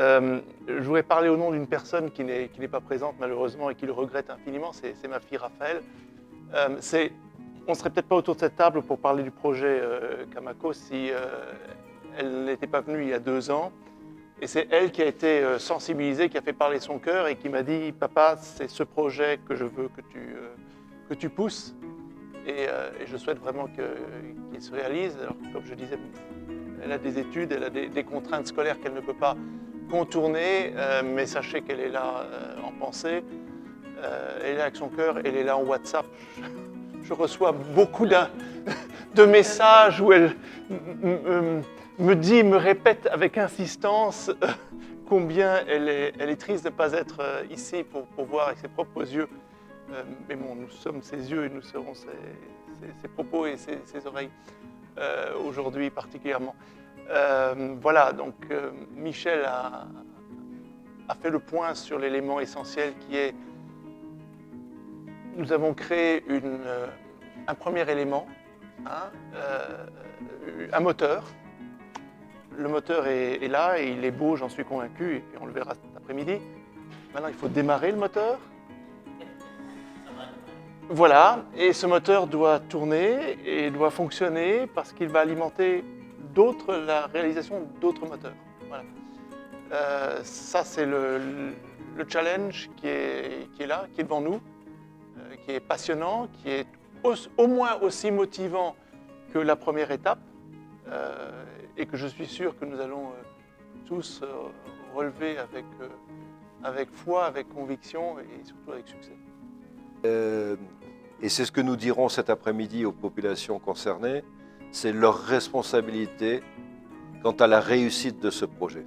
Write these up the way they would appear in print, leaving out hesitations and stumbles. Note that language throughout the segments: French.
Je voudrais parler au nom d'une personne qui n'est pas présente malheureusement et qui le regrette infiniment, c'est ma fille Raphaël. On ne serait peut-être pas autour de cette table pour parler du projet Kamako si elle n'était pas venue il y a 2 ans. Et c'est elle qui a été sensibilisée, qui a fait parler son cœur et qui m'a dit « Papa, c'est ce projet que je veux que tu pousses et je souhaite vraiment qu'il se réalise. » Alors, comme je disais, elle a des études, elle a des contraintes scolaires qu'elle ne peut pas contourner, mais sachez qu'elle est là en pensée, elle est là avec son cœur, elle est là en WhatsApp. Je reçois beaucoup de messages où elle me répète avec insistance combien elle est triste de ne pas être ici pour voir avec ses propres yeux. Mais bon, nous sommes ses yeux et nous serons ses propos et ses oreilles aujourd'hui particulièrement. Voilà, donc Michel a fait le point sur l'élément essentiel qui est nous avons créé un premier élément, un moteur. Le moteur est là et il est beau, j'en suis convaincu, et on le verra cet après-midi. Maintenant, il faut démarrer le moteur. Voilà, et ce moteur doit tourner et doit fonctionner parce qu'il va alimenter la réalisation d'autres moteurs. Voilà. Ça, c'est le challenge qui est là, qui est devant nous, qui est passionnant, qui est au moins aussi motivant que la première étape et que je suis sûr que nous allons tous relever avec foi, avec conviction et surtout avec succès. Et c'est ce que nous dirons cet après-midi aux populations concernées, c'est leur responsabilité quant à la réussite de ce projet.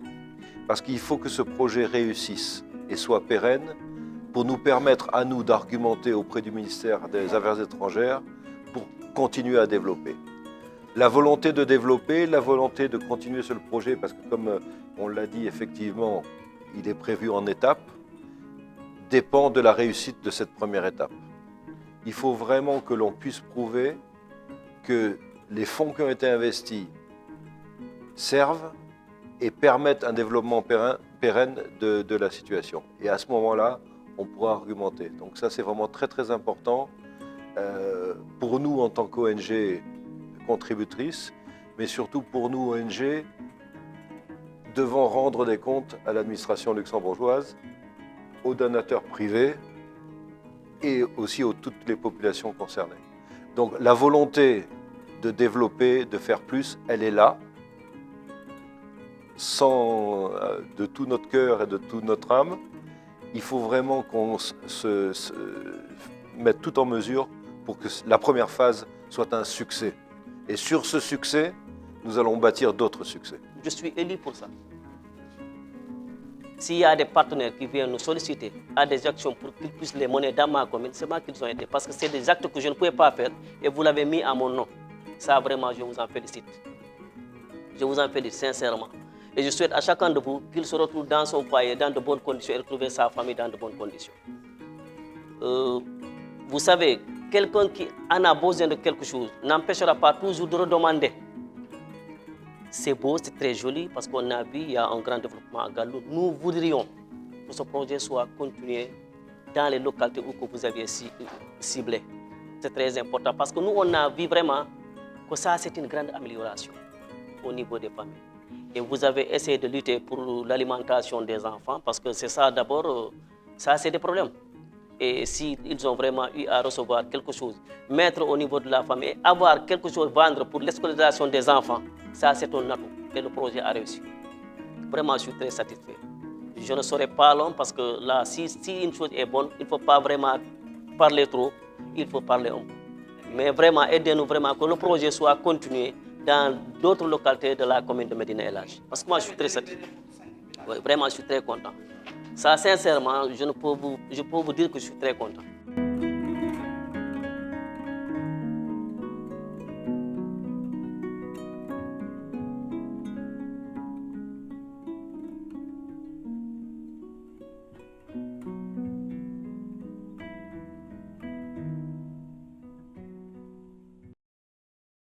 Parce qu'il faut que ce projet réussisse et soit pérenne pour nous permettre à nous d'argumenter auprès du ministère des Affaires étrangères pour continuer à développer. La volonté de développer, la volonté de continuer sur le projet, parce que comme on l'a dit, effectivement, il est prévu en étapes, dépend de la réussite de cette première étape. Il faut vraiment que l'on puisse prouver que les fonds qui ont été investis servent et permettent un développement pérenne de la situation. Et à ce moment-là, on pourra argumenter. Donc ça, c'est vraiment très très important pour nous en tant qu'ONG contributrice, mais surtout pour nous ONG devant rendre des comptes à l'administration luxembourgeoise, aux donateurs privés et aussi à toutes les populations concernées. Donc la volonté de développer, de faire plus, elle est là, de tout notre cœur et de toute notre âme. Il faut vraiment qu'on se mette tout en mesure pour que la première phase soit un succès. Et sur ce succès, nous allons bâtir d'autres succès. Je suis élu pour ça. S'il y a des partenaires qui viennent nous solliciter à des actions pour qu'ils puissent les mener dans ma commune, c'est moi qu'ils ont aidé. Parce que c'est des actes que je ne pouvais pas faire et vous l'avez mis à mon nom. Ça, vraiment, je vous en félicite. Je vous en félicite sincèrement. Et je souhaite à chacun de vous qu'il se retrouve dans son foyer, dans de bonnes conditions et retrouver sa famille dans de bonnes conditions. Vous savez, quelqu'un qui en a besoin de quelque chose n'empêchera pas toujours de redemander. C'est beau, c'est très joli parce qu'on a vu il y a un grand développement à Gallou. Nous voudrions que ce projet soit continué dans les localités où vous aviez ciblé. C'est très important parce que nous, on a vu vraiment que ça, c'est une grande amélioration au niveau des familles. Et vous avez essayé de lutter pour l'alimentation des enfants parce que c'est ça d'abord, ça c'est des problèmes. Et s'ils ont vraiment eu à recevoir quelque chose, mettre au niveau de la famille, et avoir quelque chose à vendre pour l'escolarisation des enfants, ça c'est un atout et le projet a réussi. Vraiment, je suis très satisfait. Je ne serai pas long parce que là, si une chose est bonne, il ne faut pas vraiment parler trop, il faut parler un peu. Mais vraiment, aidez-nous vraiment que le projet soit continué dans d'autres localités de la commune de Médina El Hadji. Parce que moi, je suis très satisfait. Oui, vraiment, je suis très content. Ça, sincèrement, je peux vous dire que je suis très content.